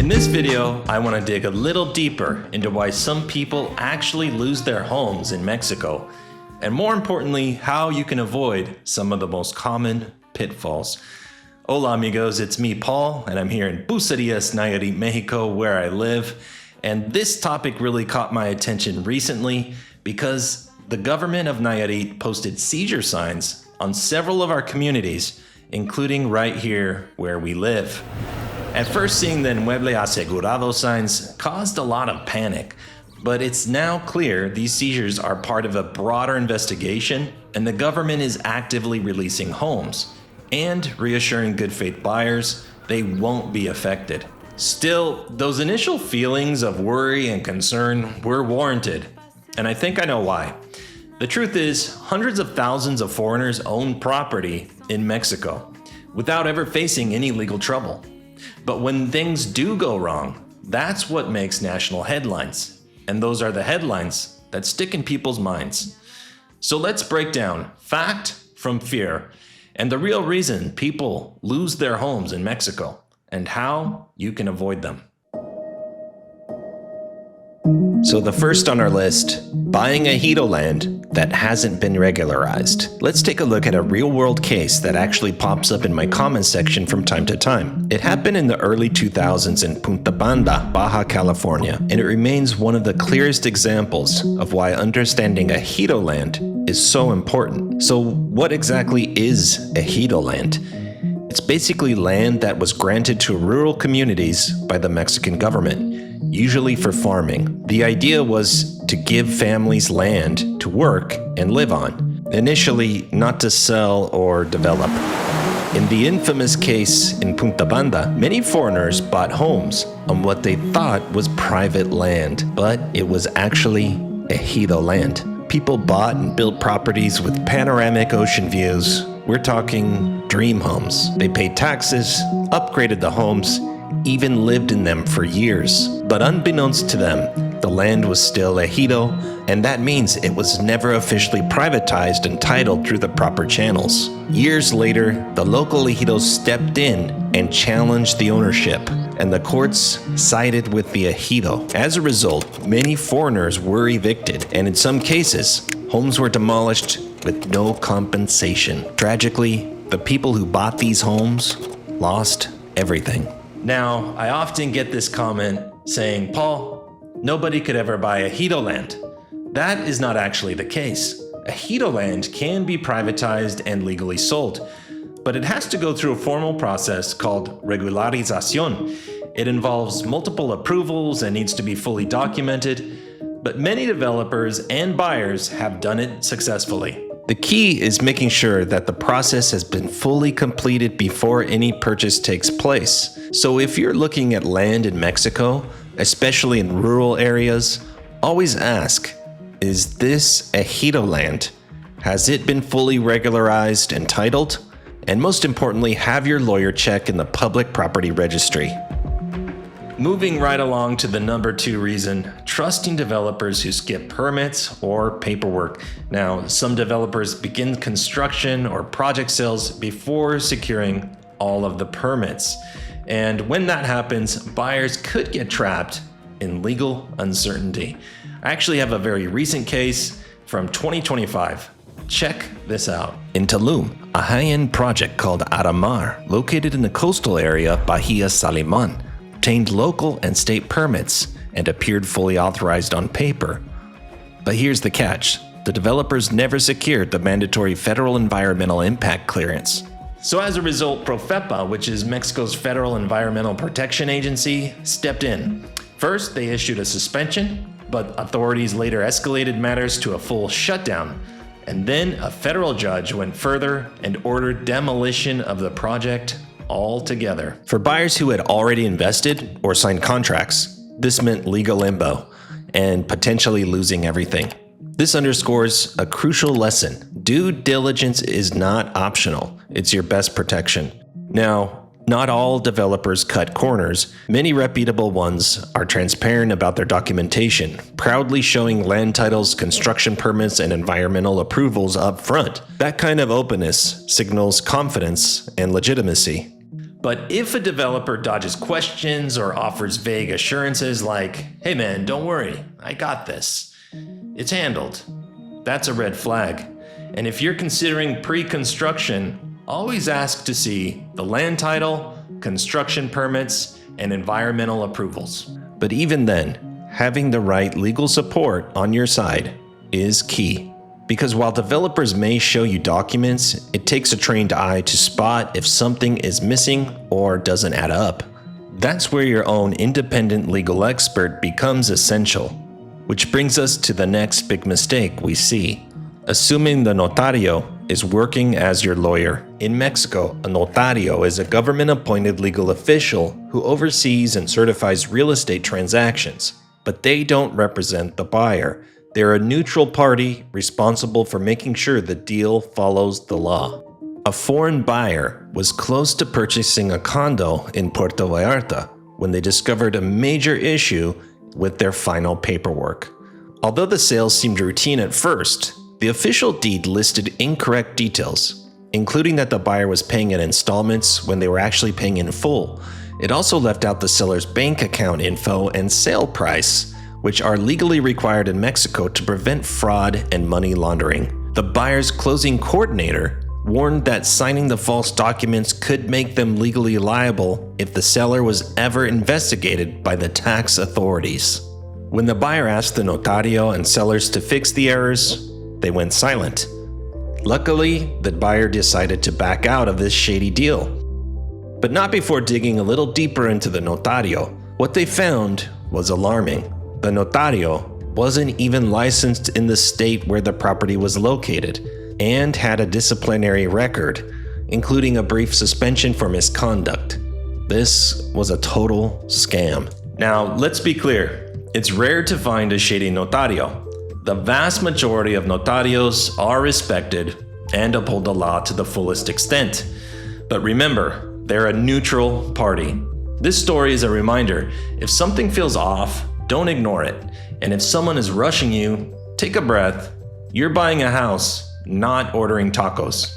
In this video, I want to dig a little deeper into why some people actually lose their homes in Mexico, and more importantly, how you can avoid some of the most common pitfalls. Hola amigos, it's me Paul, and I'm here in Bucerías, Nayarit, Mexico, where I live. And this topic really caught my attention recently because the government of Nayarit posted seizure signs on several of our communities, including right here where we live. At first, seeing the Inmueble Asegurado signs caused a lot of panic, but it's now clear these seizures are part of a broader investigation, and the government is actively releasing homes and reassuring good faith buyers they won't be affected. Still, those initial feelings of worry and concern were warranted, and I think I know why. The truth is, hundreds of thousands of foreigners own property in Mexico without ever facing any legal trouble. But when things do go wrong, that's what makes national headlines. And those are the headlines that stick in people's minds. So let's break down fact from fear and the real reason people lose their homes in Mexico and how you can avoid them. So the first on our list, buying ejido land that hasn't been regularized. Let's take a look at a real-world case that actually pops up in my comments section from time to time. It happened in the early 2000s in Punta Banda, Baja California, and it remains one of the clearest examples of why understanding ejido land is so important. So what exactly is ejido land? It's basically land that was granted to rural communities by the Mexican government, usually for farming. The idea was to give families land to work and live on, initially not to sell or develop. In the infamous case in Punta Banda, many foreigners bought homes on what they thought was private land, but it was actually ejido land. People bought and built properties with panoramic ocean views. We're talking dream homes. They paid taxes, upgraded the homes, even lived in them for years. But unbeknownst to them, the land was still ejido, and that means it was never officially privatized and titled through the proper channels. Years later, the local ejidos stepped in and challenged the ownership, and the courts sided with the ejido. As a result, many foreigners were evicted, and in some cases, homes were demolished with no compensation. Tragically, the people who bought these homes lost everything. Now, I often get this comment saying, Paul, nobody could ever buy ejido land. That is not actually the case. Ejido land can be privatized and legally sold, but it has to go through a formal process called regularización. It involves multiple approvals and needs to be fully documented, but many developers and buyers have done it successfully. The key is making sure that the process has been fully completed before any purchase takes place. So if you're looking at land in Mexico, especially in rural areas, always ask, is this ejido land? Has it been fully regularized and titled? And most importantly, have your lawyer check in the public property registry. Moving right along to the number 2 reason, trusting developers who skip permits or paperwork. Now, some developers begin construction or project sales before securing all of the permits. And when that happens, buyers could get trapped in legal uncertainty. I actually have a very recent case from 2025. Check this out. In Tulum, a high-end project called Aramar, located in the coastal area Bahia Saliman, obtained local and state permits and appeared fully authorized on paper. But here's the catch. The developers never secured the mandatory federal environmental impact clearance. So as a result, Profepa, which is Mexico's federal environmental protection agency, stepped in. First, they issued a suspension, but authorities later escalated matters to a full shutdown. And then a federal judge went further and ordered demolition of the project altogether. For buyers who had already invested or signed contracts, this meant legal limbo and potentially losing everything. This underscores a crucial lesson. Due diligence is not optional. It's your best protection. Now, not all developers cut corners. Many reputable ones are transparent about their documentation, proudly showing land titles, construction permits, and environmental approvals up front. That kind of openness signals confidence and legitimacy. But if a developer dodges questions or offers vague assurances like, "Hey man, don't worry, I got this. It's handled," that's a red flag. And if you're considering pre-construction, always ask to see the land title, construction permits, and environmental approvals. But even then, having the right legal support on your side is key. Because while developers may show you documents, it takes a trained eye to spot if something is missing or doesn't add up. That's where your own independent legal expert becomes essential. Which brings us to the next big mistake we see: assuming the notario is working as your lawyer. In Mexico, a notario is a government-appointed legal official who oversees and certifies real estate transactions, but they don't represent the buyer. They're a neutral party responsible for making sure the deal follows the law. A foreign buyer was close to purchasing a condo in Puerto Vallarta when they discovered a major issue with their final paperwork. Although the sale seemed routine at first, the official deed listed incorrect details, including that the buyer was paying in installments when they were actually paying in full. It also left out the seller's bank account info and sale price, which are legally required in Mexico to prevent fraud and money laundering. The buyer's closing coordinator warned that signing the false documents could make them legally liable if the seller was ever investigated by the tax authorities. When the buyer asked the notario and sellers to fix the errors, they went silent. Luckily, the buyer decided to back out of this shady deal. But not before digging a little deeper into the notario. What they found was alarming. The notario wasn't even licensed in the state where the property was located and had a disciplinary record, including a brief suspension for misconduct. This was a total scam. Now, let's be clear. It's rare to find a shady notario. The vast majority of notarios are respected and uphold the law to the fullest extent. But remember, they're a neutral party. This story is a reminder: if something feels off, don't ignore it. And if someone is rushing you, take a breath. You're buying a house, not ordering tacos.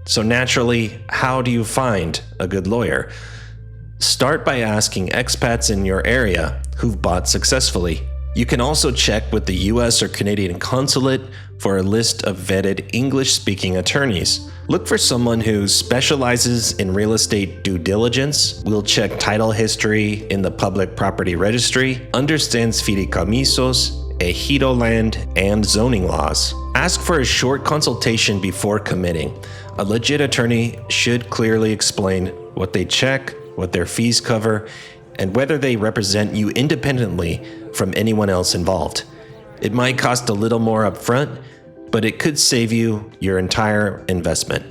So naturally, how do you find a good lawyer? Start by asking expats in your area who've bought successfully. You can also check with the US or Canadian consulate for a list of vetted English-speaking attorneys. Look for someone who specializes in real estate due diligence, will check title history in the public property registry, understands fideicomisos, ejido land, and zoning laws. Ask for a short consultation before committing. A legit attorney should clearly explain what they check, what their fees cover, and whether they represent you independently from anyone else involved. It might cost a little more upfront, but it could save you your entire investment.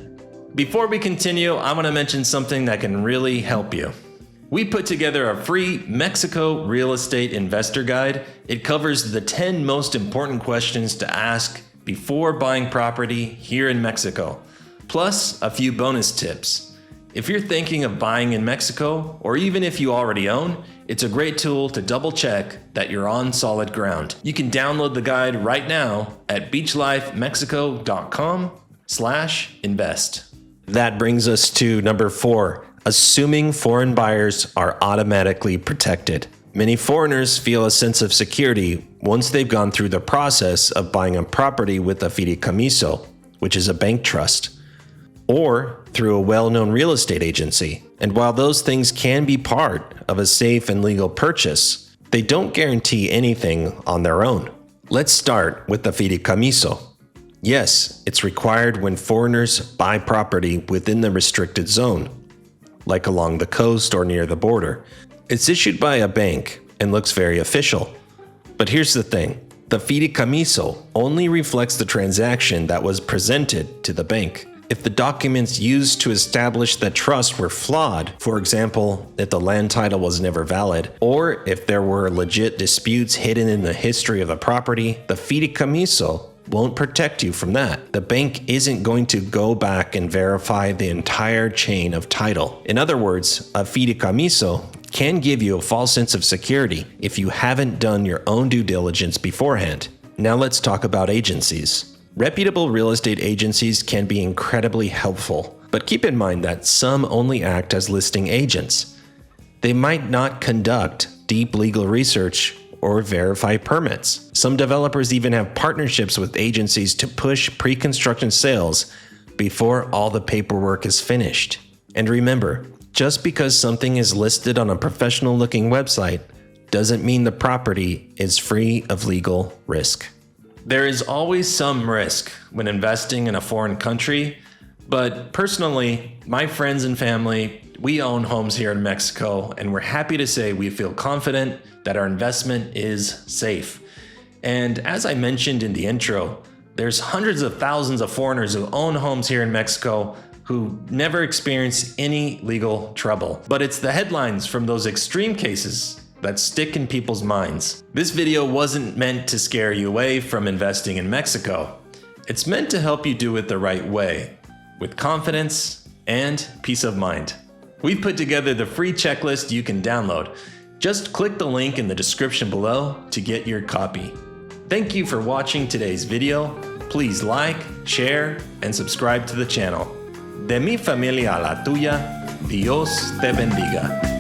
Before we continue, I want to mention something that can really help you. We put together a free Mexico real estate investor guide. It covers the 10 most important questions to ask before buying property here in Mexico, plus a few bonus tips. If you're thinking of buying in Mexico, or even if you already own, it's a great tool to double check that you're on solid ground. You can download the guide right now at beachlifemexico.com/invest. That brings us to number 4, assuming foreign buyers are automatically protected. Many foreigners feel a sense of security once they've gone through the process of buying a property with a fideicomiso, which is a bank trust, or through a well-known real estate agency. And while those things can be part of a safe and legal purchase, they don't guarantee anything on their own. Let's start with the fideicomiso. Yes, it's required when foreigners buy property within the restricted zone, like along the coast or near the border. It's issued by a bank and looks very official. But here's the thing. The fideicomiso only reflects the transaction that was presented to the bank. If the documents used to establish the trust were flawed, for example, if the land title was never valid, or if there were legit disputes hidden in the history of the property, the fideicomiso won't protect you from that. The bank isn't going to go back and verify the entire chain of title. In other words, a fideicomiso can give you a false sense of security if you haven't done your own due diligence beforehand. Now let's talk about agencies. Reputable real estate agencies can be incredibly helpful, But keep in mind that some only act as listing agents. They might not conduct deep legal research or verify permits. Some developers even have partnerships with agencies to push pre-construction sales before all the paperwork is finished. And remember, just because something is listed on a professional-looking website doesn't mean the property is free of legal risk. There is always some risk when investing in a foreign country, but personally, my friends and family, we own homes here in Mexico, and we're happy to say we feel confident that our investment is safe. And as I mentioned in the intro, there's hundreds of thousands of foreigners who own homes here in Mexico who never experience any legal trouble. But it's the headlines from those extreme cases that stick in people's minds. This video wasn't meant to scare you away from investing in Mexico. It's meant to help you do it the right way, with confidence and peace of mind. We've put together the free checklist you can download. Just click the link in the description below to get your copy. Thank you for watching today's video. Please like, share, and subscribe to the channel. De mi familia a la tuya, Dios te bendiga.